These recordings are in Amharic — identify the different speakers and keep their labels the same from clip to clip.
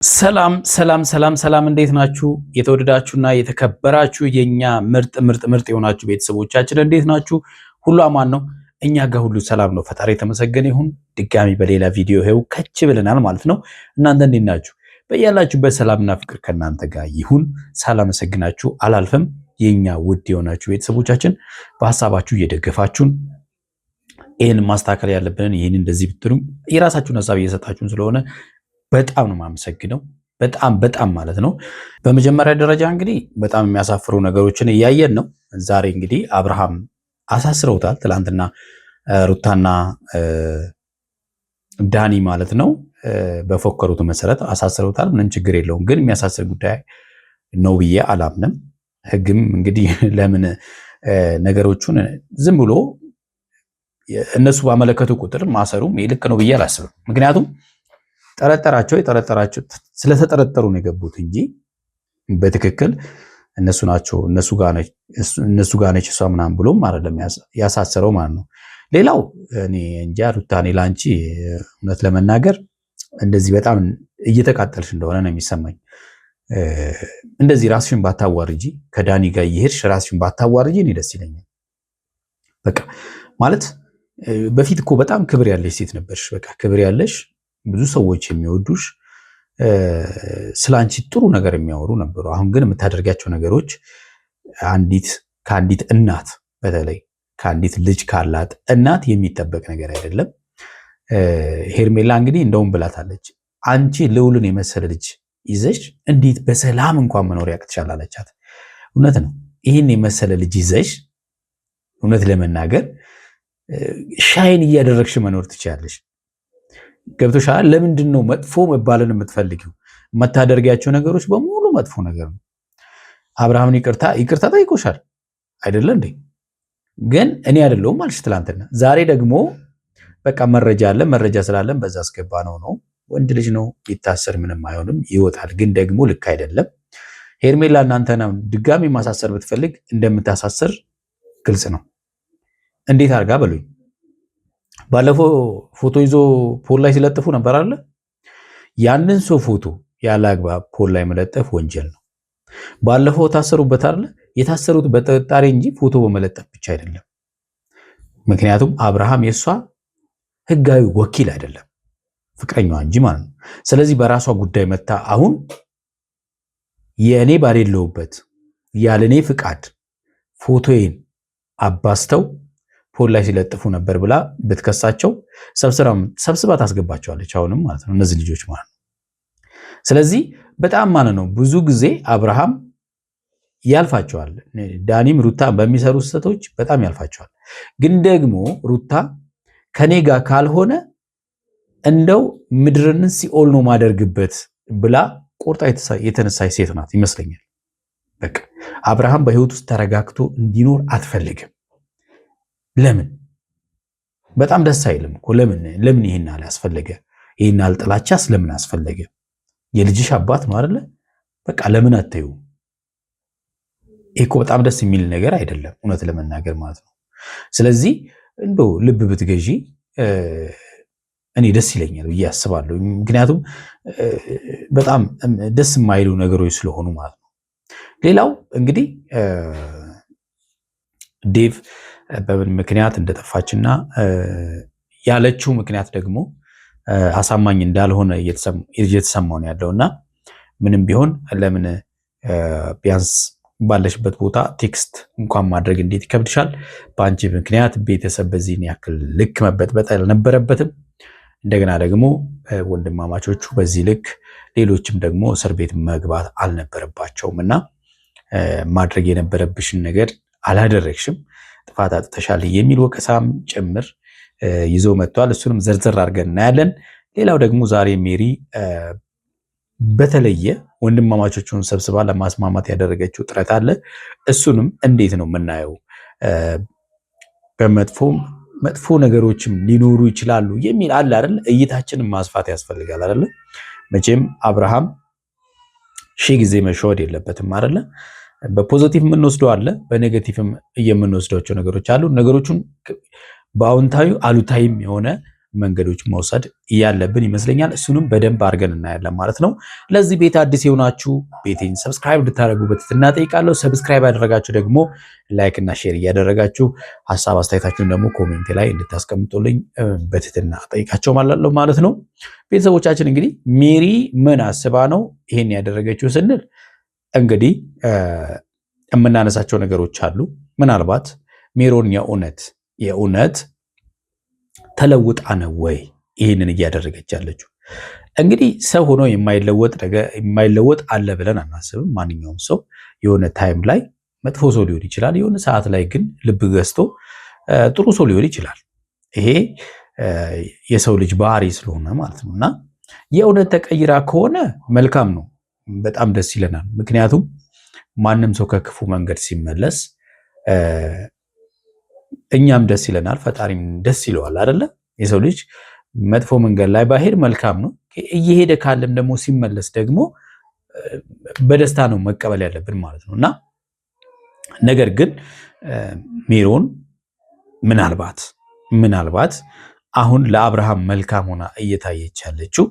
Speaker 1: ሰላም እንዴት ናችሁ? የተወደዳችሁና የተከበራችሁ የኛ ምርጥ የሆናችሁ ቤተሰቦቻችን እንዴት ናችሁ? ሁሉ አማን ነው? እኛ ጋር ሁሉ ሰላም ነው። ፈጣሪ የተመሰገነ ይሁን። ድጋሚ በሌላ ቪዲዮ ይሄው ከች ብለናል ማለት ነው። እናንተ እንዴት ናችሁ? በያላችሁበት ሰላምና ፍቅር ከእናንተ ጋር ይሁን። ሳላመሰግናችሁ አላልፍም። የኛ ውድ የሆናችሁ ቤተሰቦቻችን በሐሳባችሁ እየደገፋችሁን ይህን ማስተካከል ያለብንን ይህን እንደዚህ ብትሉ የራሳችሁን ሐሳብ እየሰጣችሁን ስለሆነ በጣም ነው የማመሰግነው። በጣም ማለት ነው። በመጀመሪያ ደረጃ እንግዲህ በጣም የሚያሳፍሩ ነገሮችን እያየን ነው። ዛሬ እንግዲህ አብርሃም አሳስረውታል። ትላንትና ሩታና ዳኒ ማለት ነው በፎከሩት መሰረት አሳስረውታል። ምንም ችግር የለውም። ግን የሚያሳስር ጉዳይ ነው ብዬ አላምንም። ሕግም እንግዲህ ለምን ነገሮቹን ዝም ብሎ እነሱ ባመለከቱ ቁጥር ማሰሩም ልክ ነው ብዬ አላስብም። ምክንያቱም ጠረጠራቸው ስለተጠረጠሩ ነው የገቡት እንጂ በትክክል እነሱ ናቸው እነሱ ጋር ነች እሷ ምናምን ብሎም አይደለም ያሳሰረው ማለት ነው። ሌላው እኔ እንጃ ሩታኔ ላንቺ እውነት ለመናገር እንደዚህ በጣም እየተቃጠልሽ እንደሆነ ነው የሚሰማኝ። እንደዚህ ራስሽን ባታዋርጂ ከዳኒ ጋር እየሄድሽ ራስሽን ባታዋርጂ እኔ ደስ ይለኛል። በቃ ማለት በፊት እኮ በጣም ክብር ያለሽ ሴት ነበርሽ። በቃ ክብር ያለሽ ብዙ ሰዎች የሚወዱሽ ስላንቺ ጥሩ ነገር የሚያወሩ ነበሩ። አሁን ግን የምታደርጋቸው ነገሮች ከአንዲት እናት በተለይ ከአንዲት ልጅ ካላት እናት የሚጠበቅ ነገር አይደለም። ሄርሜላ እንግዲህ እንደውም ብላታለች፣ አንቺ ልዑልን የመሰለ ልጅ ይዘሽ እንዴት በሰላም እንኳን መኖር ያቅትሻል አለቻት። እውነት ነው። ይህን የመሰለ ልጅ ይዘሽ እውነት ለመናገር ሻይን እያደረግሽ መኖር ትችላለሽ። ገብቶሻል? ለምንድን ነው መጥፎ መባልን የምትፈልጊው? የምታደርጊያቸው ነገሮች በሙሉ መጥፎ ነገር ነው። አብርሃምን ይቅርታ ጠይቆሻል አይደለ እንዴ? ግን እኔ አይደለሁም አልሽ ትላንትና። ዛሬ ደግሞ በቃ መረጃ ስላለን በዛ አስገባ ነው። ወንድ ልጅ ነው ቢታሰር ምንም አይሆንም፣ ይወጣል። ግን ደግሞ ልክ አይደለም። ሄርሜላ እናንተና ድጋሚ ማሳሰር ብትፈልግ እንደምታሳስር ግልጽ ነው። እንዴት አድርጋ በሉኝ። ባለፈው ፎቶ ይዞ ፖል ላይ ሲለጥፉ ነበር አለ። ያንን ሰው ፎቶ ያለ አግባብ ፖል ላይ መለጠፍ ወንጀል ነው። ባለፈው ታሰሩበት አለ። የታሰሩት በጥርጣሬ እንጂ ፎቶ በመለጠፍ ብቻ አይደለም። ምክንያቱም አብርሃም የሷ ህጋዊ ወኪል አይደለም፣ ፍቅረኛዋ እንጂ ማለት ነው። ስለዚህ በራሷ ጉዳይ መታ አሁን የእኔ ባሌለውበት ያለኔ ፍቃድ ፎቶዬን አባስተው ፖል ላይ ሲለጥፉ ነበር ብላ ብትከሳቸው ሰብስባ ታስገባቸዋለች። አሁንም ማለት ነው እነዚህ ልጆች ማለት ነው። ስለዚህ በጣም ማለት ነው ብዙ ጊዜ አብርሃም ያልፋቸዋል። ዳኒም ሩታ በሚሰሩ ስህተቶች በጣም ያልፋቸዋል። ግን ደግሞ ሩታ ከኔ ጋር ካልሆነ እንደው ምድርን ሲኦል ነው ማደርግበት ብላ ቆርጣ የተነሳች ሴት ናት ይመስለኛል። በቃ አብርሃም በህይወት ውስጥ ተረጋግቶ እንዲኖር አትፈልግም። ለምን? በጣም ደስ አይልም እኮ። ለምን ይሄን አለ አስፈለገ? ይሄን አለ ጥላቻስ ለምን አስፈለገ? የልጅሽ አባት ነው አይደለ? በቃ ለምን አትዩ? እኮ በጣም ደስ የሚል ነገር አይደለም እውነት ለመናገር ማለት ነው። ስለዚህ እንደው ልብ ብትገዢ እኔ ደስ ይለኛል ብዬ አስባለሁ። ምክንያቱም በጣም ደስ የማይሉ ነገሮች ስለሆኑ ማለት ነው። ሌላው እንግዲህ ዴቭ በምን ምክንያት እንደጠፋችና ያለችው ምክንያት ደግሞ አሳማኝ እንዳልሆነ እየተሰማው ነው ያለውና ምንም ቢሆን ለምን ቢያንስ ባለሽበት ቦታ ቴክስት እንኳን ማድረግ እንዴት ይከብድሻል? በአንቺ ምክንያት ቤተሰብ በዚህን ያክል ልክ መበጥበጥ አልነበረበትም። እንደገና ደግሞ ወንድማማቾቹ በዚህ ልክ ሌሎችም ደግሞ እስር ቤት መግባት አልነበረባቸውም እና ማድረግ የነበረብሽን ነገር አላደረግሽም፣ ጥፋት አጥተሻል የሚል ወቀሳም ጭምር ይዞ መጥቷል። እሱንም ዘርዘር አድርገን እናያለን። ሌላው ደግሞ ዛሬ ሜሪ በተለየ ወንድማማቾቹን ሰብስባ ለማስማማት ያደረገችው ጥረት አለ። እሱንም እንዴት ነው የምናየው? መጥፎ ነገሮችም ሊኖሩ ይችላሉ የሚል አለ አይደል? እይታችንን ማስፋት ያስፈልጋል አይደል? መቼም አብርሃም ሺህ ጊዜ መሸወድ የለበትም አይደል? በፖዚቲቭ የምንወስደው አለ፣ በኔጌቲቭም የምንወስዳቸው ነገሮች አሉ። ነገሮቹን በአዎንታዊ አሉታዊም የሆነ መንገዶች መውሰድ ያለብን ይመስለኛል። እሱንም በደንብ አድርገን እናያለን ማለት ነው። ለዚህ ቤት አዲስ የሆናችሁ ቤቴን ሰብስክራይብ እንድታደርጉ በትህትና ጠይቃለሁ። ሰብስክራይብ ያደረጋችሁ ደግሞ ላይክ እና ሼር እያደረጋችሁ ሀሳብ አስተያየታችሁን ደግሞ ኮሜንት ላይ እንድታስቀምጡልኝ በትህትና ጠይቃቸው ማለት ነው። ቤተሰቦቻችን እንግዲህ ሜሪ ምን አስባ ነው ይሄን ያደረገችው ስንል እንግዲህ የምናነሳቸው ነገሮች አሉ። ምናልባት ሜሮን የእውነት ተለውጣ ነው ወይ ይህንን እያደረገች ያለችው? እንግዲህ ሰው ሆኖ የማይለወጥ አለ ብለን አናስብም። ማንኛውም ሰው የሆነ ታይም ላይ መጥፎ ሰው ሊሆን ይችላል። የሆነ ሰዓት ላይ ግን ልብ ገዝቶ ጥሩ ሰው ሊሆን ይችላል። ይሄ የሰው ልጅ ባህሪ ስለሆነ ማለት ነው እና የእውነት ተቀይራ ከሆነ መልካም ነው፣ በጣም ደስ ይለናል። ምክንያቱም ማንም ሰው ከክፉ መንገድ ሲመለስ እኛም ደስ ይለናል፣ ፈጣሪም ደስ ይለዋል አይደለ? የሰው ልጅ መጥፎ መንገድ ላይ ባሄድ መልካም ነው። እየሄደ ካለም ደግሞ ሲመለስ ደግሞ በደስታ ነው መቀበል ያለብን ማለት ነው እና ነገር ግን ሜሮን ምናልባት አሁን ለአብርሃም መልካም ሆና እየታየች ያለችው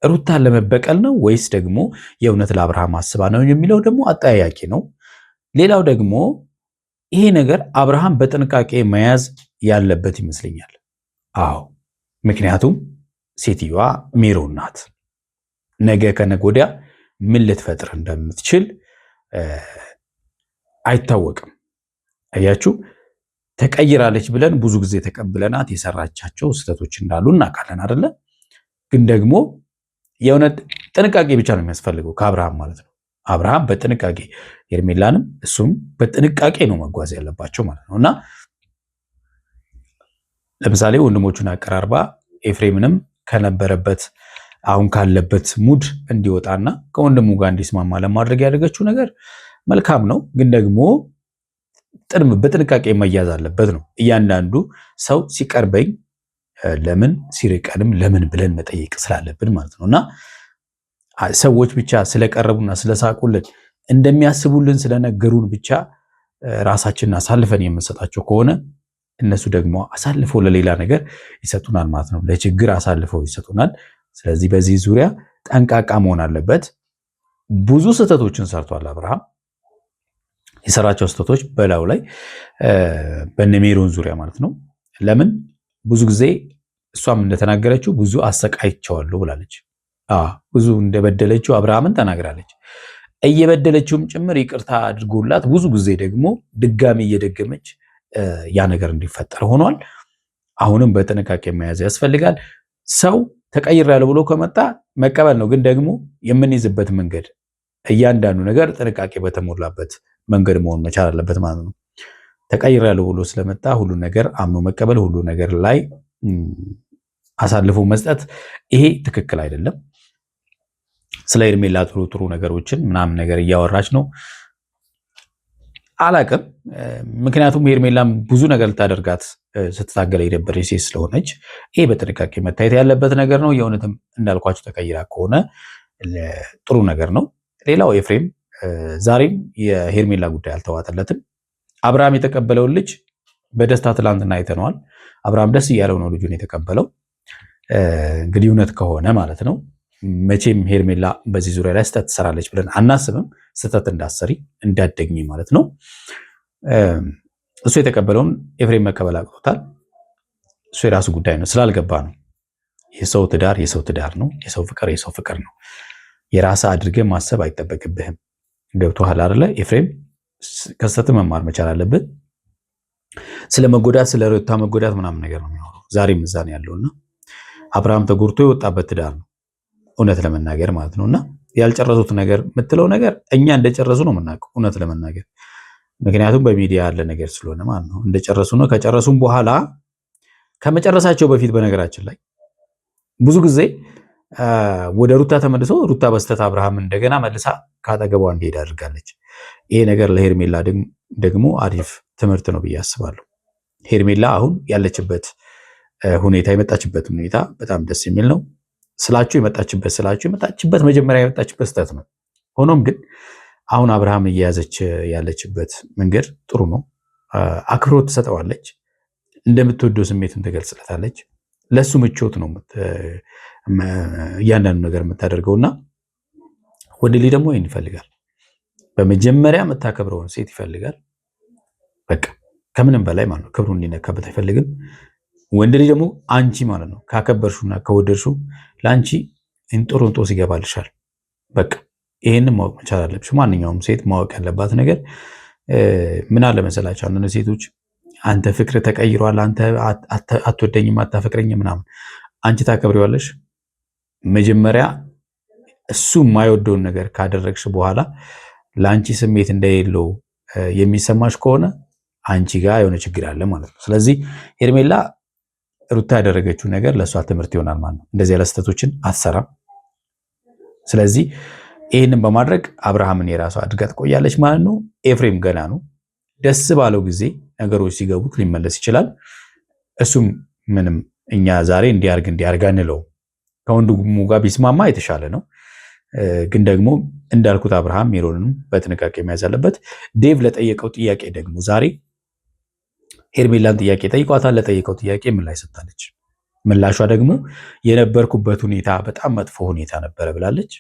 Speaker 1: ሩታን ለመበቀል ነው ወይስ ደግሞ የእውነት ለአብርሃም አስባ ነው የሚለው ደግሞ አጠያያቂ ነው። ሌላው ደግሞ ይሄ ነገር አብርሃም በጥንቃቄ መያዝ ያለበት ይመስለኛል። አዎ፣ ምክንያቱም ሴትዮዋ ሜሮን ናት። ነገ ከነገ ወዲያ ምን ልትፈጥር እንደምትችል አይታወቅም። አያችሁ፣ ተቀይራለች ብለን ብዙ ጊዜ ተቀብለናት የሰራቻቸው ስህተቶች እንዳሉ እናውቃለን አይደለ? ግን ደግሞ የእውነት ጥንቃቄ ብቻ ነው የሚያስፈልገው ከአብርሃም ማለት ነው። አብርሃም በጥንቃቄ ሄርሜላንም እሱም በጥንቃቄ ነው መጓዝ ያለባቸው ማለት ነው እና ለምሳሌ ወንድሞቹን አቀራርባ ኤፍሬምንም ከነበረበት አሁን ካለበት ሙድ እንዲወጣና ከወንድሙ ጋር እንዲስማማ ለማድረግ ያደረገችው ነገር መልካም ነው። ግን ደግሞ በጥንቃቄ መያዝ አለበት ነው። እያንዳንዱ ሰው ሲቀርበኝ ለምን ሲርቀንም ለምን ብለን መጠየቅ ስላለብን ማለት ነው እና ሰዎች ብቻ ስለቀረቡና ስለሳቁልን እንደሚያስቡልን ስለነገሩን ብቻ ራሳችንን አሳልፈን የምንሰጣቸው ከሆነ እነሱ ደግሞ አሳልፈው ለሌላ ነገር ይሰጡናል ማለት ነው። ለችግር አሳልፈው ይሰጡናል። ስለዚህ በዚህ ዙሪያ ጠንቃቃ መሆን አለበት። ብዙ ስህተቶችን ሰርቷል አብርሃም። የሰራቸው ስህተቶች በላዩ ላይ በነሜሮን ዙሪያ ማለት ነው። ለምን ብዙ ጊዜ እሷም እንደተናገረችው ብዙ አሰቃይቸዋለሁ ብላለች። ብዙ እንደበደለችው አብርሃምን ተናግራለች። እየበደለችውም ጭምር ይቅርታ አድርጎላት ብዙ ጊዜ ደግሞ ድጋሚ እየደገመች ያ ነገር እንዲፈጠር ሆኗል። አሁንም በጥንቃቄ መያዝ ያስፈልጋል። ሰው ተቀይሬያለሁ ብሎ ከመጣ መቀበል ነው። ግን ደግሞ የምንይዝበት መንገድ እያንዳንዱ ነገር ጥንቃቄ በተሞላበት መንገድ መሆን መቻል አለበት ማለት ነው። ተቀይሬያለሁ ብሎ ስለመጣ ሁሉ ነገር አምኖ መቀበል፣ ሁሉ ነገር ላይ አሳልፎ መስጠት፣ ይሄ ትክክል አይደለም። ስለ ሄርሜላ ጥሩ ነገሮችን ምናምን ነገር እያወራች ነው አላቅም። ምክንያቱም ሄርሜላም ብዙ ነገር ልታደርጋት ስትታገለ የነበረች ሴት ስለሆነች ይሄ በጥንቃቄ መታየት ያለበት ነገር ነው። የእውነትም እንዳልኳቸው ተቀይራ ከሆነ ጥሩ ነገር ነው። ሌላው ኤፍሬም ዛሬም የሄርሜላ ጉዳይ አልተዋጠለትም። አብርሃም የተቀበለውን ልጅ በደስታ ትላንትና አይተነዋል። አብርሃም ደስ እያለው ነው ልጁን የተቀበለው። እንግዲህ እውነት ከሆነ ማለት ነው። መቼም ሄርሜላ በዚህ ዙሪያ ላይ ስህተት ትሰራለች ብለን አናስብም። ስህተት እንዳሰሪ እንዳደግሚ ማለት ነው። እሱ የተቀበለውን ኤፍሬም መቀበል አቅቶታል። እሱ የራሱ ጉዳይ ነው፣ ስላልገባ ነው። የሰው ትዳር ነው። የሰው ፍቅር ነው። የራስህ አድርገህ ማሰብ አይጠበቅብህም። ገብቶሃል አይደለ? ኤፍሬም ከስህተት መማር መቻል አለብን። ስለ ሩታ መጎዳት ምናምን ነገር ነው የሚሆነው። ዛሬም እዛ ነው ያለውና አብርሃም ተጎድቶ የወጣበት ትዳር ነው እውነት ለመናገር ማለት ነውና ያልጨረሱት ነገር የምትለው ነገር እኛ እንደጨረሱ ነው የምናውቀው እውነት ለመናገር ምክንያቱም በሚዲያ ያለ ነገር ስለሆነ ማለት ነው። እንደጨረሱ ነው። ከጨረሱም በኋላ ከመጨረሳቸው በፊት በነገራችን ላይ ብዙ ጊዜ ወደ ሩታ ተመልሶ ሩታ በስተት አብርሃም እንደገና መልሳ ካጠገቧ እንዲሄድ አድርጋለች። ይሄ ነገር ለሄርሜላ ደግሞ አሪፍ ትምህርት ነው ብዬ አስባለሁ። ሄርሜላ አሁን ያለችበት ሁኔታ የመጣችበት ሁኔታ በጣም ደስ የሚል ነው ስላችሁ የመጣችበት መጀመሪያ የመጣችበት ስህተት ነው። ሆኖም ግን አሁን አብርሃም እየያዘች ያለችበት መንገድ ጥሩ ነው። አክብሮት ትሰጠዋለች፣ እንደምትወደው ስሜትን ትገልጽለታለች። ለሱ ምቾት ነው እያንዳንዱ ነገር የምታደርገውና ወንድ ልጅ ደግሞ ይሄን ይፈልጋል። በመጀመሪያ የምታከብረውን ሴት ይፈልጋል። በቃ ከምንም በላይ ማለት ነው ክብሩን እንዲነካበት አይፈልግም። ወንድ ልጅ ደግሞ አንቺ ማለት ነው ካከበርሹና ከወደድሹ ለአንቺ እንጦሮንጦስ ይገባልሻል። በቃ ይሄንን ማወቅ መቻል አለብሽ። ማንኛውም ሴት ማወቅ ያለባት ነገር ምን አለ መሰላችሁ፣ አንዳንድ ሴቶች አንተ ፍቅር ተቀይሯል፣ አንተ አትወደኝም፣ አታፈቅረኝም ምናምን። አንቺ ታከብሪዋለሽ። መጀመሪያ እሱ የማይወደውን ነገር ካደረግሽ በኋላ ለአንቺ ስሜት እንደሌለው የሚሰማሽ ከሆነ አንቺ ጋር የሆነ ችግር አለ ማለት ነው። ስለዚህ ሄርሜላ ሩታ ያደረገችው ነገር ለእሷ ትምህርት ይሆናል ማለት ነው። እንደዚህ ያለ ስህተቶችን አትሰራም። ስለዚህ ይህንን በማድረግ አብርሃምን የራሷ አድርጋ ትቆያለች ማለት ነው። ኤፍሬም ገና ነው። ደስ ባለው ጊዜ ነገሮች ሲገቡት ሊመለስ ይችላል። እሱም ምንም እኛ ዛሬ እንዲያርግ አንለው። ከወንድሙ ጋር ቢስማማ የተሻለ ነው። ግን ደግሞ እንዳልኩት አብርሃም ሜሮንንም በጥንቃቄ መያዝ አለበት። ዴቭ ለጠየቀው ጥያቄ ደግሞ ዛሬ ሄርሜላን ጥያቄ ጠይቋታል። ለጠየቀው ጥያቄ ምላሽ ሰጥታለች። ምላሿ ደግሞ የነበርኩበት ሁኔታ በጣም መጥፎ ሁኔታ ነበረ ብላለች።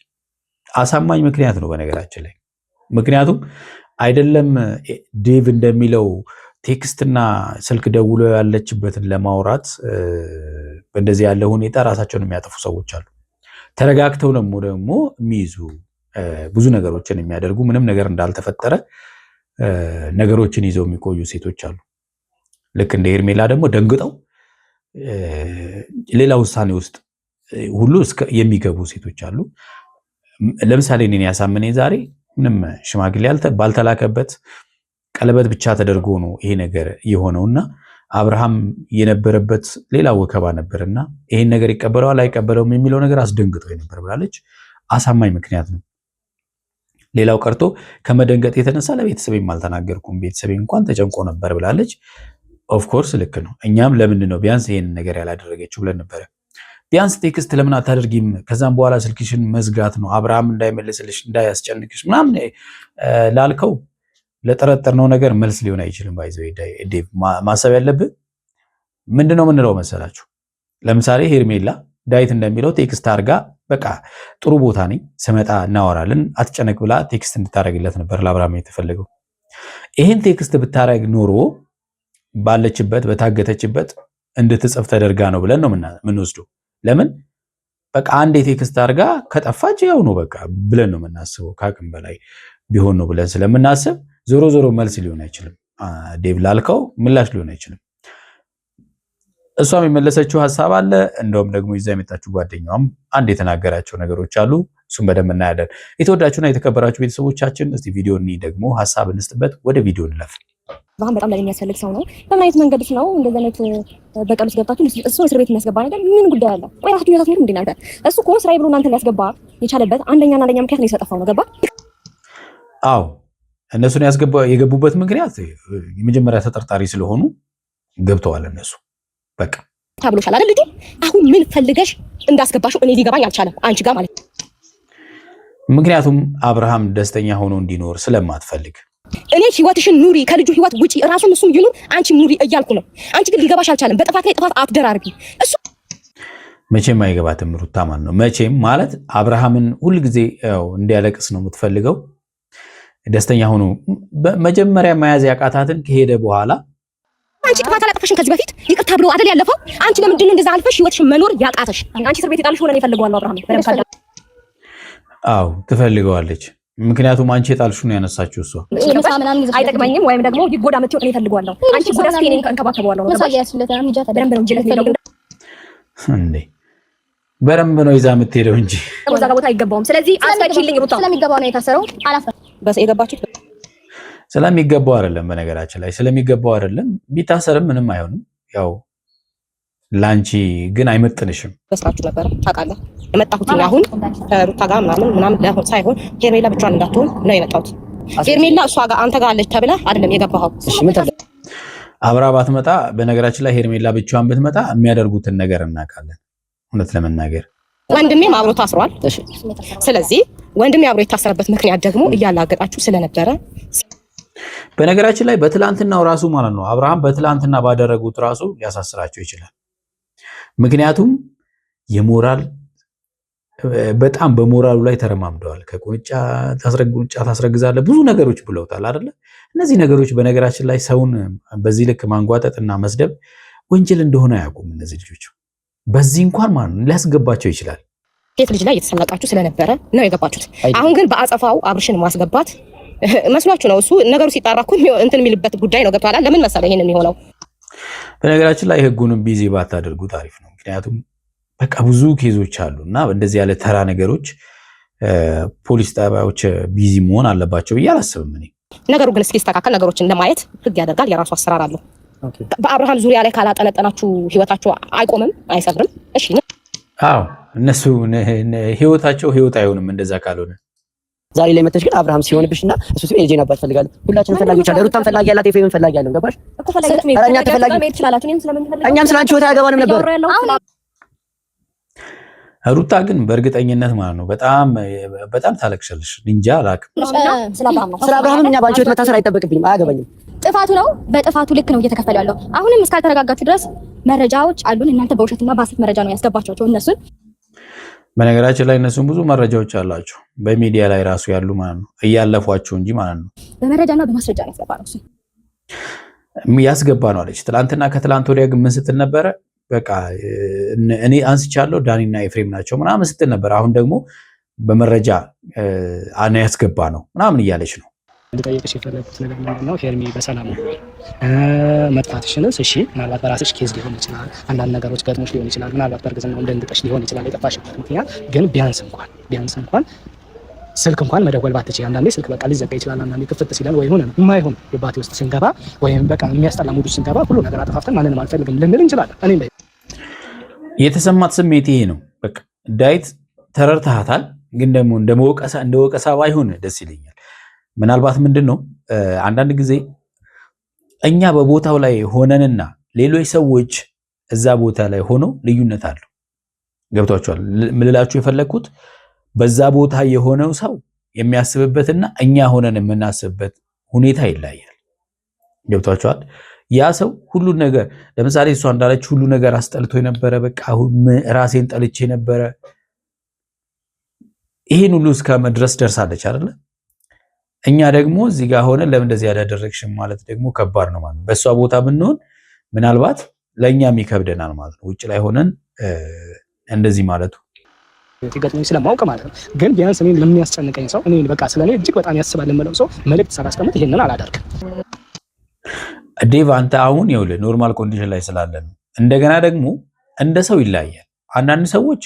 Speaker 1: አሳማኝ ምክንያት ነው በነገራችን ላይ። ምክንያቱም አይደለም ዴቭ እንደሚለው ቴክስትና ስልክ ደውሎ ያለችበትን ለማውራት በእንደዚህ ያለ ሁኔታ ራሳቸውን የሚያጠፉ ሰዎች አሉ። ተረጋግተው ደግሞ የሚይዙ ብዙ ነገሮችን የሚያደርጉ ምንም ነገር እንዳልተፈጠረ ነገሮችን ይዘው የሚቆዩ ሴቶች አሉ። ልክ እንደ ሄርሜላ ደግሞ ደንግጠው ሌላ ውሳኔ ውስጥ ሁሉ የሚገቡ ሴቶች አሉ። ለምሳሌ እኔን ያሳመነኝ ዛሬ ምንም ሽማግሌ ባልተላከበት ቀለበት ብቻ ተደርጎ ነው ይሄ ነገር የሆነውና አብርሃም የነበረበት ሌላ ወከባ ነበርና ይሄን ነገር ይቀበለዋል አይቀበለውም የሚለው ነገር አስደንግጦኝ ነበር ብላለች። አሳማኝ ምክንያት ነው። ሌላው ቀርቶ ከመደንገጥ የተነሳ ለቤተሰቤም አልተናገርኩም፣ ቤተሰቤ እንኳን ተጨንቆ ነበር ብላለች። ኦፍኮርስ ልክ ነው። እኛም ለምንድን ነው ቢያንስ ይሄን ነገር ያላደረገችው ብለን ነበረ። ቢያንስ ቴክስት ለምን አታደርጊም? ከዛም በኋላ ስልክሽን መዝጋት ነው አብርሃም እንዳይመልስልሽ እንዳያስጨንቅሽ ምናምን ላልከው ለጠረጠርነው ነገር መልስ ሊሆን አይችልም። ባይዘው ዴቭ ማሰብ ያለብህ ምንድነው የምንለው መሰላችሁ? ለምሳሌ ሄርሜላ ዳዊት እንደሚለው ቴክስት አርጋ በቃ ጥሩ ቦታ ነኝ ስመጣ እናወራለን አትጨነቅ ብላ ቴክስት እንድታረግለት ነበር ለአብርሃም የተፈለገው። ይሄን ቴክስት ብታረግ ኖሮ ባለችበት በታገተችበት እንድትጽፍ ተደርጋ ነው ብለን ነው የምንወስደው። ለምን በቃ አንድ ቴክስት አርጋ ከጠፋች ያው ነው በቃ ብለን ነው የምናስበው። ከአቅም በላይ ቢሆን ነው ብለን ስለምናስብ ዞሮ ዞሮ መልስ ሊሆን አይችልም። ዴቭ ላልከው ምላሽ ሊሆን አይችልም። እሷም የመለሰችው ሐሳብ አለ። እንደውም ደግሞ ይዛ የመጣችው ጓደኛዋም አንድ የተናገራቸው ነገሮች አሉ። እሱም በደንብ እናያለን። የተወዳችሁና የተከበራችሁ ቤተሰቦቻችን እስቲ ቪዲዮ ደግሞ ሐሳብ እንስጥበት። ወደ ቪዲዮ እንለፍ።
Speaker 2: አሁን በጣም ለኔ የሚያስፈልግ ሰው ነው። በምን አይነት መንገድስ ነው እንደዚህ አይነት በቀል ውስጥ ገብታችሁ እሱ እስር ቤት የሚያስገባ ነገር ምን ጉዳይ አለ? ወይ ራሳችሁ ያሳስሩ እንዴ እናንተ? እሱ እኮ ስራዬ ብሎ እናንተ ሊያስገባ የቻለበት አንደኛ ምክንያት ነው የሰጠፈው ነው። ገባ?
Speaker 1: አዎ እነሱን የገቡበት ምክንያት የመጀመሪያ ተጠርጣሪ ስለሆኑ ገብተዋል እነሱ። በቃ
Speaker 2: ታብሎሻል አይደል ልጅ? አሁን ምን ፈልገሽ እንዳስገባሽው እኔ ሊገባኝ አልቻለም፣ አንቺ ጋር ማለት።
Speaker 1: ምክንያቱም አብርሃም ደስተኛ ሆኖ እንዲኖር ስለማትፈልግ
Speaker 2: እኔ ህይወትሽን ኑሪ፣ ከልጁ ህይወት ውጪ ራሱን እሱም ይኑር፣ አንቺ ኑሪ እያልኩ ነው። አንቺ ግን ሊገባሽ አልቻለም። በጥፋት ላይ ጥፋት አትደራርቢ። እሱ
Speaker 1: መቼም አይገባትም ሩታ ማለት ነው። መቼም ማለት አብርሃምን ሁልጊዜ እንዲያለቅስ ነው የምትፈልገው። ደስተኛ ሆኖ መጀመሪያ መያዝ ያቃታትን ከሄደ በኋላ
Speaker 2: አንቺ ጥፋት አላጠፋሽም ከዚህ በፊት ይቅርታ ብሎ አይደል ያለፈው? አንቺ ለምንድን ነው እንደዛ አልፈሽ ህይወትሽን መኖር ያቃተሽ? አንቺ እስር ቤት የጣልሽ ሆነ እፈልገዋለሁ አብርሃም በደም ካዳ።
Speaker 1: አዎ ትፈልገዋለች። ምክንያቱም አንቺ የጣልሽው ነው ያነሳችው እሷ።
Speaker 2: አይጠቅመኝም ወይም ደግሞ ይጎዳ የምትይው እኔ እፈልገዋለሁ። አንቺ ጎዳ እስኪ እኔን እንከባከበዋለሁ ነው በደንብ ነው እንጂ ለሄደው
Speaker 1: እንዴ በደንብ ነው ይዛ የምትሄደው እንጂ
Speaker 2: እዛ ጋር ቦታ አይገባውም። ስለዚህ አስፈችልኝ ሩታ። ስለሚገባው ነው የታሰረው። አላፈ በሰ የገባችሁት
Speaker 1: ስለሚገባው አይደለም። በነገራችን ላይ ስለሚገባው አይደለም። ቢታሰርም ምንም አይሆንም። ያው ላንቺ ግን አይመጥንሽም።
Speaker 2: በስራችሁ ነበር ታውቃለህ። የመጣሁት አሁን ሩታ ጋር ምናምን ሳይሆን ሄርሜላ ብቻዋን እንዳትሆን ነው የመጣሁት። ሄርሜላ እሷ ጋር አንተ ጋር አለች ተብለህ አይደለም የገባኸው። እሺ ምን ተፈጠረ?
Speaker 1: አብራ ባትመጣ በነገራችን ላይ ሄርሜላ ብቻዋን ብትመጣ የሚያደርጉትን ነገር እናውቃለን። እውነት ለመናገር
Speaker 2: ወንድሜም አብሮ ታስሯል። እሺ ስለዚህ ወንድሜ አብሮ የታሰረበት ምክንያት ደግሞ እያላገጣችሁ ስለነበረ
Speaker 1: በነገራችን ላይ በትላንትናው ራሱ ማለት ነው አብርሃም በትላንትና ባደረጉት ራሱ ሊያሳስራቸው ይችላል። ምክንያቱም የሞራል በጣም በሞራሉ ላይ ተረማምደዋል። ከቁንጫ ታስረግዛለህ ብዙ ነገሮች ብለውታል አይደለ? እነዚህ ነገሮች በነገራችን ላይ ሰውን በዚህ ልክ ማንጓጠጥና መስደብ ወንጀል እንደሆነ አያውቁም እነዚህ ልጆች። በዚህ እንኳን ማን ሊያስገባቸው ይችላል?
Speaker 2: ሴት ልጅ ላይ እየተሰለቃችሁ ስለነበረ ነው የገባችሁት። አሁን ግን በአጸፋው አብርሽን ማስገባት መስሏችሁ ነው። እሱ ነገሩ ሲጣራ እኮ እንትን የሚልበት ጉዳይ ነው። ገብቷል። ለምን መሰለህ ይሄን የሚሆነው?
Speaker 1: በነገራችን ላይ ህጉንም ቢዚ ባታደርጉት አሪፍ ነው። ምክንያቱም በቃ ብዙ ኬዞች አሉ እና እንደዚህ ያለ ተራ ነገሮች ፖሊስ ጣቢያዎች ቢዚ መሆን አለባቸው ብዬ አላስብም እኔ። ነገሩ ግን እስኪስተካከል ነገሮችን ለማየት ህግ ያደርጋል፣ የራሱ አሰራር አለው። በአብርሃም ዙሪያ ላይ ካላጠነጠናችሁ ህይወታችሁ አይቆምም፣ አይሰብርም። እሺ አዎ፣ እነሱ ህይወታቸው ህይወት አይሆንም እንደዛ ካልሆነ።
Speaker 3: ዛሬ ላይ መተሽ ግን አብርሃም ሲሆንብሽና እሱ ሲሆን የጄን አባት ፈልጋለሁ። ሁላችንም ፈላጊዎች አለ። ሩታም ፈላጊ ያላት፣ ኤፍሬምም ፈላጊ ያለው። ገባሽ? እኛም ስላንቺ ህይወት አያገባንም ነበር።
Speaker 1: ሩታ ግን በእርግጠኝነት ማለት ነው በጣም ታለቅሻለሽ። እንጃ አላውቅም።
Speaker 3: ስለ አብርሃምም እኛ ባንቺ ህይወት መታሰር አይጠበቅብኝም፣ አያገባኝም።
Speaker 2: ጥፋቱ ነው፣ በጥፋቱ ልክ ነው እየተከፈለ ያለው። አሁንም እስካልተረጋጋችሁ ድረስ መረጃዎች አሉን። እናንተ በውሸትና በሐሰት መረጃ ነው ያስገባችኋቸው እነሱን።
Speaker 1: በነገራችን ላይ እነሱን ብዙ መረጃዎች አላቸው በሚዲያ ላይ ራሱ ያሉ ማለት ነው፣ እያለፏቸው እንጂ ማለት ነው።
Speaker 2: በመረጃና በማስረጃ ነው ያስገባ ነው እሱ
Speaker 1: ያስገባ ነው አለች። ትላንትና ከትላንት ወዲያ ግን ምን ስትል ነበረ? በቃ እኔ አንስቻለሁ ዳኒና ኤፍሬም ናቸው ምናምን ስትል ነበር። አሁን ደግሞ በመረጃ አነ ያስገባ ነው ምናምን እያለች ነው።
Speaker 4: ልጠይቅሽ የፈለኩት ነገር ምንድነው ሄርሜ በሰላም ነው መጥፋትሽንስ? እሺ ምናልባት በራስሽ ኬዝ ሊሆን ይችላል፣ አንዳንድ ነገሮች ገጥሞሽ ሊሆን ይችላል፣ ምናልባት በእርግዝናው እንደንጥጠሽ ሊሆን ይችላል የጠፋሽበት ምክንያት። ግን ቢያንስ እንኳን ስልክ እንኳን መደወል ባትችይ፣ አንዳንዴ ስልክ በቃ ሊዘጋ ይችላል፣ አንዳንዴ ክፍት ሲላል ወይ ሆነ የማይሆን የባቴ ውስጥ ስንገባ ወይም በቃ የሚያስጠላ ሙድ ውስጥ ስንገባ ሁሉ ነገር አጠፋፍተን ማንንም አልፈልግም ልንል እንችላለን። እኔ
Speaker 1: የተሰማት ስሜት ይሄ ነው። በቃ ዳዊት ተረድተሃታል፣ ግን ደግሞ እንደ ወቀሳ ባይሆን ደስ ይለኛል። ምናልባት ምንድነው አንዳንድ ጊዜ እኛ በቦታው ላይ ሆነንና ሌሎች ሰዎች እዛ ቦታ ላይ ሆነው ልዩነት አለው። ገብቷችኋል? ምልላችሁ የፈለኩት በዛ ቦታ የሆነው ሰው የሚያስብበትና እኛ ሆነን የምናስብበት ሁኔታ ይለያያል። ገብቷችኋል? ያ ሰው ሁሉ ነገር ለምሳሌ እሷ እንዳለች ሁሉ ነገር አስጠልቶ የነበረ በቃ ራሴን ጠልቼ ነበረ፣ ይሄን ሁሉ እስከ መድረስ ደርሳለች አይደለ? እኛ ደግሞ እዚህ ጋር ሆነን ለምን እንደዚህ ያደረግሽም ማለት ደግሞ ከባድ ነው ማለት ነው። በእሷ ቦታ ብንሆን ምናልባት ለእኛም ይከብደናል ማለት ነው። ውጭ ላይ ሆነን እንደዚህ ማለቱ
Speaker 4: ትገጥሞኝ ስለማውቅ ማለት ነው። ግን ቢያንስ እኔን ለሚያስጨንቀኝ ሰው እኔ በቃ ስለኔ እጅግ በጣም ያስባል የምለው ሰው መልእክት ሳላስቀምጥ ይሄንን አላደርግም።
Speaker 1: ዴቭ አንተ አሁን ይኸውልህ ኖርማል ኮንዲሽን ላይ ስላለ ነው። እንደገና ደግሞ እንደ ሰው ይለያያል። አንዳንድ ሰዎች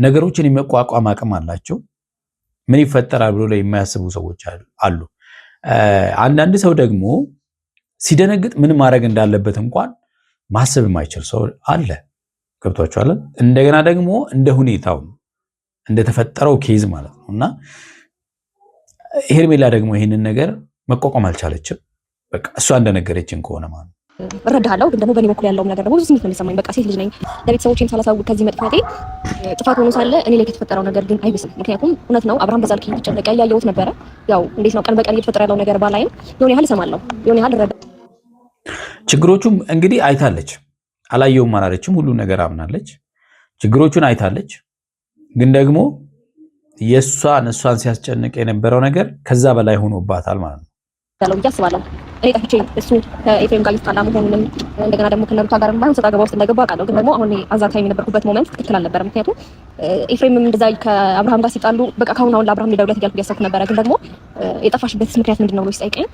Speaker 1: ነገሮችን የመቋቋም አቅም አላቸው። ምን ይፈጠራል ብሎ ላይ የማያስቡ ሰዎች አሉ። አንዳንድ ሰው ደግሞ ሲደነግጥ ምን ማድረግ እንዳለበት እንኳን ማሰብ የማይችል ሰው አለ። ገብቷችኋል? እንደገና ደግሞ እንደ ሁኔታው እንደተፈጠረው ኬዝ ማለት ነው። እና ሄርሜላ ደግሞ ይሄንን ነገር መቋቋም አልቻለችም። በቃ እሷ እንደነገረችን ከሆነ ማለት ነው።
Speaker 2: እረዳለሁ፣ ግን ደግሞ በእኔ በኩል ያለውም ነገር ደግሞ ብዙ ስሜት ነው የሚሰማኝ። በቃ ሴት ልጅ ነኝ። ለቤተሰቦቼም ሳላሳውቅ ከዚህ መጥፋቴ ጥፋት ሆኖ ሳለ እኔ ላይ ከተፈጠረው ነገር ግን አይብስም። ምክንያቱም እውነት ነው አብርሃም በዛ ልክ እየተጨነቀ እያየሁት ነበረ። ያው እንዴት ነው ቀን በቀን እየተፈጠረ ያለው ነገር ባላይም የሆነ ያህል እሰማለሁ፣ የሆነ ያህል እረዳለሁ።
Speaker 1: ችግሮቹም እንግዲህ አይታለች፣ አላየውም አላለችም። ሁሉ ነገር አምናለች፣ ችግሮቹን አይታለች። ግን ደግሞ እሷን ሲያስጨንቅ የነበረው ነገር ከዛ በላይ ሆኖባታል ማለት ነው
Speaker 2: ያለው ብዬ አስባለሁ። እኔ ጠፍቼ እሱ ከኤፍሬም ጋር እየተጣላ መሆኑንም እንደገና ደግሞ ከነሩታ ጋር ባይሆን ሰጣ ገባ ውስጥ እንደገባ አውቃለሁ። ግን ደግሞ አሁን አዛ ታይም የነበርኩበት ሞመንት ትክክል አልነበረም። ምክንያቱም ኤፍሬምም እንደዛ ከአብርሃም ጋር ሲጣሉ በቃ ካሁን አሁን ለአብርሃም ሊደውለት እያልኩ እያሰብኩ ነበረ። ግን ደግሞ የጠፋሽበት ምክንያት ምንድን ነው ብሎ ሲጠይቀኝ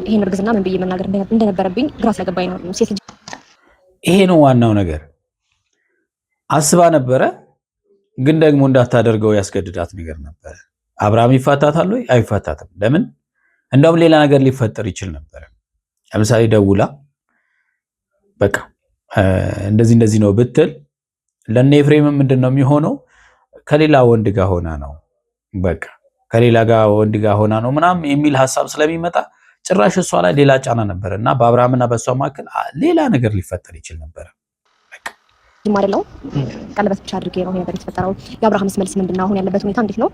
Speaker 2: ይሄን እርግዝና ምን ብዬ መናገር እንደነበረብኝ ግራ ስለገባኝ ነው። ሴት ልጅ
Speaker 1: ይሄ ነው ዋናው ነገር። አስባ ነበረ፣ ግን ደግሞ እንዳታደርገው ያስገድዳት ነገር ነበረ። አብርሃም ይፋታታል ወይ? አይፋታትም። ለምን? እንደውም ሌላ ነገር ሊፈጠር ይችል ነበር። ለምሳሌ ደውላ በቃ እንደዚህ ነው ብትል ለነ ኤፍሬም ምንድነው የሚሆነው? ከሌላ ወንድ ጋር ሆና ነው በቃ ከሌላ ወንድ ጋር ሆና ነው ምናምን የሚል ሐሳብ ስለሚመጣ ጭራሽ እሷ ላይ ሌላ ጫና ነበር እና በአብርሃምና በእሷ መካከል ሌላ ነገር ሊፈጠር ይችል ነበር። በቃ
Speaker 2: ማረለው ቀለበት ብቻ አድርጌ ነው ነገር የተፈጠረው። የአብርሃምስ መልስ ምንድነው? አሁን ያለበት ሁኔታ እንዴት ነው?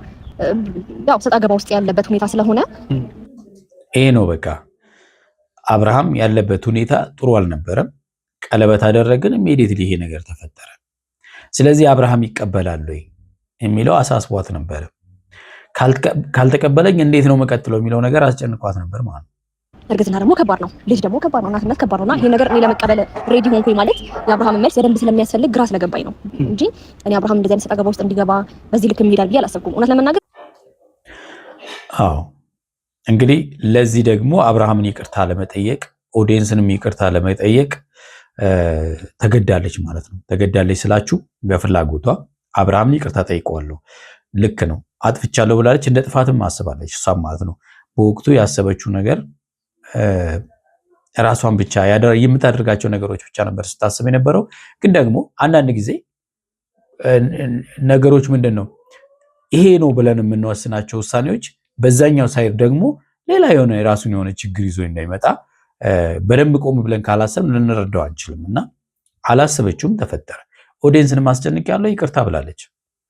Speaker 2: ያው ሰጣ ገባ ውስጥ ያለበት ሁኔታ ስለሆነ ይሄ
Speaker 1: ነው በቃ አብርሃም ያለበት ሁኔታ ጥሩ አልነበረም። ቀለበት አደረግን። ኢሚዲየትሊ ይሄ ነገር ተፈጠረ። ስለዚህ አብርሃም ይቀበላል ወይ የሚለው አሳስቧት ነበር። ካልተቀበለኝ እንዴት ነው መቀጥለው የሚለው ነገር አስጨንቋት ነበር ማለት ነው።
Speaker 2: እርግዝና ደግሞ ከባድ ነው፣ ልጅ ደግሞ ከባድ ነው፣ እናትነት ከባድ ነውና ይሄ ነገር እኔ ለመቀበል ሬዲ ሆንኩኝ ማለት የአብርሃም መልስ በደንብ ስለሚያስፈልግ ግራ ስለገባኝ ነው እንጂ እኔ አብርሃም እንደዚህ አይነት ሰጣ ገባ ውስጥ እንዲገባ በዚህ ልክ ይሄዳል ብዬ አላሰብኩም እውነት ለመናገር።
Speaker 1: አዎ እንግዲህ ለዚህ ደግሞ አብርሃምን ይቅርታ ለመጠየቅ ኦዲየንስንም ይቅርታ ለመጠየቅ ተገዳለች ማለት ነው። ተገዳለች ስላችሁ በፍላጎቷ አብርሃምን ይቅርታ ጠይቀዋለሁ፣ ልክ ነው አጥፍቻለሁ ብላለች። እንደ ጥፋትም አስባለች እሷም ማለት ነው። በወቅቱ ያሰበችው ነገር ራሷን ብቻ የምታደርጋቸው ነገሮች ብቻ ነበር ስታስብ የነበረው። ግን ደግሞ አንዳንድ ጊዜ ነገሮች ምንድን ነው ይሄ ነው ብለን የምንወስናቸው ውሳኔዎች በዛኛው ሳይድ ደግሞ ሌላ የሆነ የራሱን የሆነ ችግር ይዞ እንዳይመጣ በደንብ ቆም ብለን ካላሰብን ልንረዳው አንችልም። እና አላሰበችውም፣ ተፈጠረ። ኦዲየንስን ማስጨነቅ ያለው ይቅርታ ብላለች።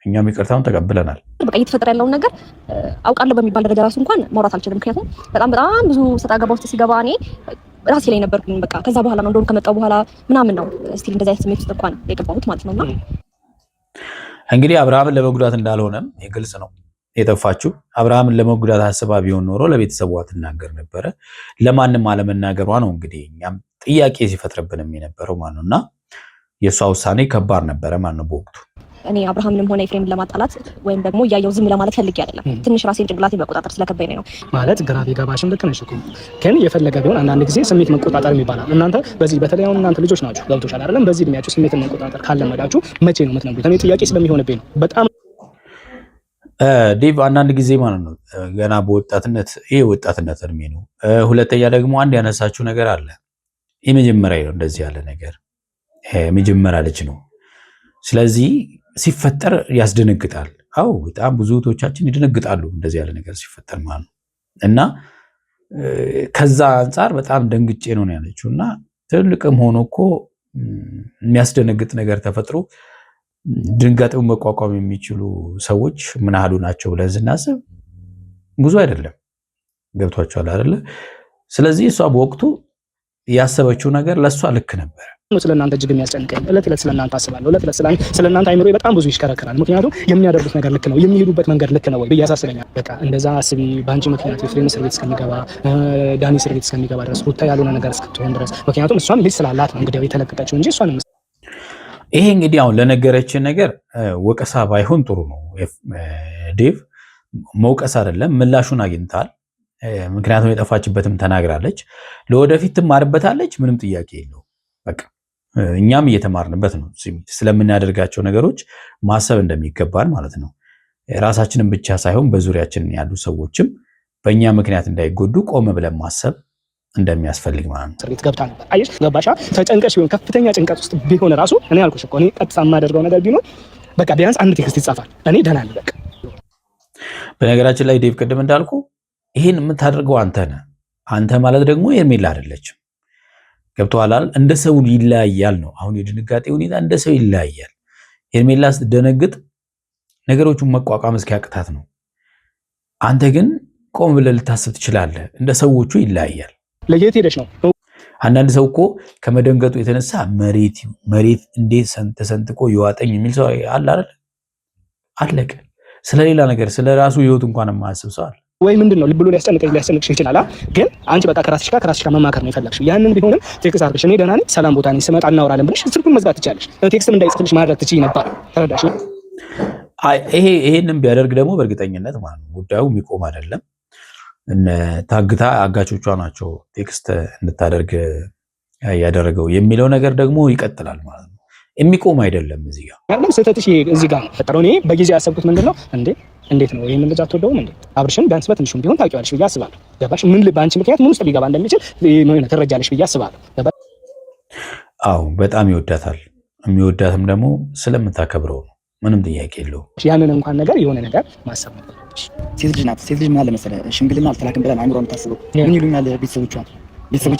Speaker 1: እኛም ይቅርታውን ተቀብለናል።
Speaker 2: በቃ እየተፈጠረ ያለውን ነገር አውቃለሁ በሚባል ደረጃ ራሱ እንኳን ማውራት አልችልም። ምክንያቱም በጣም ብዙ ሰጣ ገባ ውስጥ ሲገባ እኔ ራሴ ላይ ነበርኩኝ። በቃ ከዛ በኋላ ነው እንደውም ከመጣው በኋላ ምናምን ነው ስቲል እንደዛ አይነት ስሜት ውስጥ እንኳን የገባሁት ማለት ነውና
Speaker 1: እንግዲህ አብርሃምን ለመጉዳት እንዳልሆነም ግልጽ ነው የጠፋችው። አብርሃምን ለመጉዳት አስባ ቢሆን ኖሮ ለቤተሰቧ ትናገር ነበረ። ለማንም አለመናገሯ ነው እንግዲህ እኛም ጥያቄ ሲፈጥርብንም የነበረው ማለት ነውና የሷ ውሳኔ ከባድ ነበረ ማለት ነው በወቅቱ።
Speaker 2: እኔ አብርሃምንም ሆነ ኤፍሬምን ለማጣላት ወይም ደግሞ እያየው ዝም ለማለት ፈልጌ አይደለም። ትንሽ ራሴን ጭንቅላቴ መቆጣጠር ስለከበደኝ ነው
Speaker 4: ማለት ግራ ቢገባሽም ልክ ነሽ እኮ። ግን የፈለገ ቢሆን አንዳንድ ጊዜ ስሜት መቆጣጠር ይባላል። እናንተ በዚህ በተለይ አሁን እናንተ ልጆች ናችሁ፣ ገብቶሻል አይደለም? በዚህ እድሜያችሁ ስሜትን መቆጣጠር ካለመዳችሁ መቼ ነው የምትነግሩት? እኔ ጥያቄ ስለሚሆንብኝ ነው በጣም
Speaker 1: ዴቭ። አንዳንድ ጊዜ ማለት ነው ገና በወጣትነት ይሄ ወጣትነት እድሜ ነው። ሁለተኛ ደግሞ አንድ ያነሳችሁ ነገር አለ። የመጀመሪያ ነው እንደዚህ ያለ ነገር የመጀመሪያ ልጅ ነው። ስለዚህ ሲፈጠር ያስደነግጣል። አው በጣም ብዙ እህቶቻችን ይደነግጣሉ እንደዚህ ያለ ነገር ሲፈጠር ማለት ነው። እና ከዛ አንፃር በጣም ደንግጬ ነው ያለችው። እና ትልቅም ሆኖ እኮ የሚያስደነግጥ ነገር ተፈጥሮ ድንጋጤውን መቋቋም የሚችሉ ሰዎች ምን ያህሉ ናቸው ብለን ስናስብ ብዙ አይደለም። ገብቷቸዋል አይደለ? ስለዚህ እሷ በወቅቱ ያሰበችው ነገር ለእሷ ልክ ነበር።
Speaker 4: ስለእናንተ እጅግ የሚያስጨንቀኝ እለት እለት ስለእናንተ አስባለሁ። እለት እለት ስለእናንተ አይምሮዬ በጣም ብዙ ይሽከረከራል። ምክንያቱም የሚያደርጉት ነገር ልክ ነው፣ የሚሄዱበት መንገድ ልክ ነው ወይ ብዬ ያሳስበኛል። በቃ እንደዛ አስቢ። በአንቺ ምክንያት ኤፍሬም እስር ቤት እስከሚገባ ዳኒ እስር ቤት እስከሚገባ ድረስ ሩታ ያልሆነ ነገር እስክትሆን ድረስ ምክንያቱም እሷም ልጅ ስላላት ነው እንግዲህ የተለቀቀችው እንጂ እሷን
Speaker 1: ይሄ እንግዲህ አሁን ለነገረችን ነገር ወቀሳ ባይሆን ጥሩ ነው ዴቭ። መውቀስ አይደለም፣ ምላሹን አግኝታል። ምክንያቱም የጠፋችበትም ተናግራለች። ለወደፊት ትማርበታለች፣ ምንም ጥያቄ የለው። በቃ እኛም እየተማርንበት ነው። ስለምናደርጋቸው ነገሮች ማሰብ እንደሚገባን ማለት ነው። ራሳችንን ብቻ ሳይሆን በዙሪያችን ያሉ ሰዎችም በእኛ ምክንያት እንዳይጎዱ ቆም ብለን ማሰብ እንደሚያስፈልግ ማለት ነው።
Speaker 4: እስር ቤት ገብታ ነበር። አየሽ፣ ገባሻ? ተጨንቀሽ ቢሆን ከፍተኛ ጭንቀት ውስጥ ቢሆን ራሱ እኔ አልኩሽ እኮ እኔ ቀጥታ የማደርገው ነገር ቢኖር በቃ ቢያንስ አንድ ቴክስት ይጻፋል። እኔ ደህና ነኝ በቃ።
Speaker 1: በነገራችን ላይ ዴቭ ቅድም እንዳልኩ ይሄን የምታደርገው አንተ ነህ። አንተ ማለት ደግሞ ሄርሜላ አይደለችም። ገብቶሃል? እንደ ሰው ይለያያል ነው። አሁን የድንጋጤ ሁኔታ እንደ ሰው ይለያያል። ሄርሜላ ስትደነግጥ ነገሮቹን መቋቋም እስኪያቅታት ነው። አንተ ግን ቆም ብለህ ልታስብ ትችላለህ። እንደ ሰዎቹ ይለያያል።
Speaker 4: ለየት ሄደሽ ነው።
Speaker 1: አንዳንድ ሰው እኮ ከመደንገጡ የተነሳ መሬት እንዴት ተሰንጥቆ ይዋጠኝ የሚል ሰው አለ አይደል? አለቀ። ስለሌላ ነገር ስለራሱ ህይወት እንኳን የማያስብ ሰው አለ
Speaker 4: ወይ? ምንድነው ልብ ብሎ ሊያስጨንቅሽ ይችላል። ግን አንቺ በቃ ከራስሽ ጋር መማከር ነው የፈለግሽው። ያንን ቢሆንም ቴክስት አድርገሽ እኔ ደህና ነኝ፣ ሰላም ቦታ ነኝ፣ ስመጣ እናወራለን ብለሽ ስልኩን መዝጋት ትችያለሽ። ቴክስትም እንዳይጽፍልሽ ማድረግ ትችይ ነበር። ተረዳሽ?
Speaker 1: ይሄንን ቢያደርግ ደግሞ በእርግጠኝነት ማለት ነው ጉዳዩ የሚቆም አይደለም። ታግታ አጋቾቿ ናቸው ቴክስት እንድታደርግ ያደረገው የሚለው ነገር ደግሞ ይቀጥላል ማለት ነው። የሚቆም አይደለም። እዚህ ጋር
Speaker 4: ያለም ስህተትሽ እዚህ ጋር ነው ፈጠረው። እኔ በጊዜ ያሰብኩት ምንድነው እንዴት ነው ይሄንን ልጅ አትወደውም እንዴ? አብርሽን ቢያንስ በትንሹም ቢሆን ታውቂዋለሽ ብዬ አስባለሁ። ገባሽ? ምን በአንቺ ምክንያት ምን ውስጥ ሊገባ እንደሚችል ትረጃለሽ ብዬ አስባለሁ።
Speaker 1: አዎ በጣም ይወዳታል። የሚወዳትም ደግሞ ስለምታከብረው ነው። ምንም ጥያቄ የለውም።
Speaker 4: ያንን እንኳን ነገር የሆነ ነገር ማሰብ ነበር።
Speaker 3: ሴት ልጅ ናት። ሴት ልጅ ምን አለ መሰለህ ሽምግልና አልተላክም ብለን አይምሮ የምታስበው ምን ይሉኛል ቤተሰቦቼ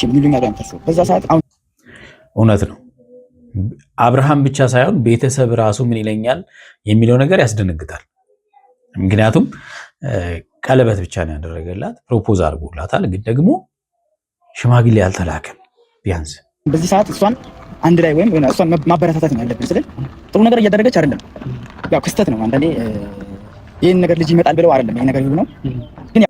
Speaker 3: ምን ይሉኛል የምታስበው በዛ ሰዓት። አሁን
Speaker 1: እውነት ነው። አብርሃም ብቻ ሳይሆን ቤተሰብ ራሱ ምን ይለኛል የሚለው ነገር ያስደነግጣል። ምክንያቱም ቀለበት ብቻ ነው ያደረገላት፣ ፕሮፖዝ አድርጎላታል። ግን ደግሞ ሽማግሌ አልተላከም። ቢያንስ
Speaker 3: በዚህ ሰዓት እሷን አንድ ላይ ወይም እሷን ማበረታታት ነው ያለብን። ስለዚህ ጥሩ ነገር እያደረገች አይደለም። ያው ክስተት ነው። አንዳንዴ ይሄን ነገር ልጅ ይመጣል ብለው አይደለም ይሄ ነገር ይሁን ነው። ግን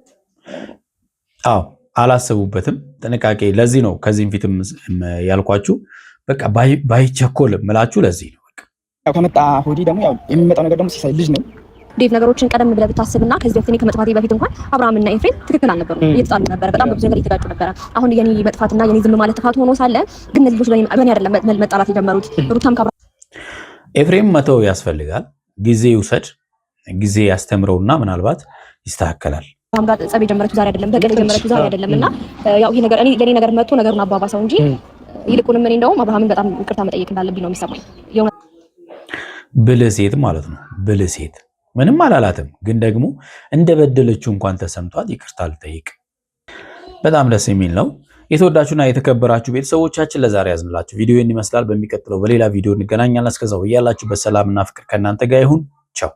Speaker 1: አዎ አላሰቡበትም። ጥንቃቄ ለዚህ ነው ከዚህም ፊትም ያልኳችሁ በቃ ባይቸኮልም ምላችሁ ለዚህ ነው። በቃ
Speaker 3: ያው ከመጣ ሆዲ ደግሞ ያው የሚመጣው ነገር ደግሞ ሲሳይ ልጅ ነው።
Speaker 2: ዴቭ ነገሮችን ቀደም ብለህ ብታስብና ከዚህ በፊት እኔ ከመጥፋቴ በፊት እንኳን አብርሃምና ኤፍሬም ትክክል አልነበሩም። እየተጣሉ ነበር። በጣም በብዙ ነገር እየተጋጩ ነበር። አሁን የኔ መጥፋትና የኔ ዝም ማለት ጥፋት ሆኖ ሳለ ግን እነዚህ ልጆች በእኔ አይደለም መጣላት የጀመሩት። ሩታም
Speaker 1: ኤፍሬም መተው ያስፈልጋል። ጊዜ ይውሰድ፣ ጊዜ ያስተምረውና ምናልባት ይስተካከላል።
Speaker 2: ጋር ጸብ የጀመረችው ዛሬ አይደለም፣ በቀል የጀመረችው ዛሬ አይደለም እና ያው ይሄ ነገር እኔ ለኔ ነገር መጥቶ ነገሩን አባባሰው እንጂ ይልቁንም እኔ እንደውም አብርሃምን በጣም ይቅርታ መጠየቅ እንዳለብኝ ነው የሚሰማኝ።
Speaker 1: ብልህ ሴት ማለት ነው። ብልህ ሴት ምንም አላላትም፣ ግን ደግሞ እንደበደለችው እንኳን ተሰምቷት ይቅርታ ልጠይቅ። በጣም ደስ የሚል ነው። የተወዳችሁና የተከበራችሁ ቤተሰቦቻችን ለዛሬ ያዝንላችሁ ቪዲዮ ይመስላል። በሚቀጥለው በሌላ ቪዲዮ እንገናኛለን። እስከዛው እያላችሁ በሰላምና ፍቅር ከእናንተ ጋር ይሁን። ቻው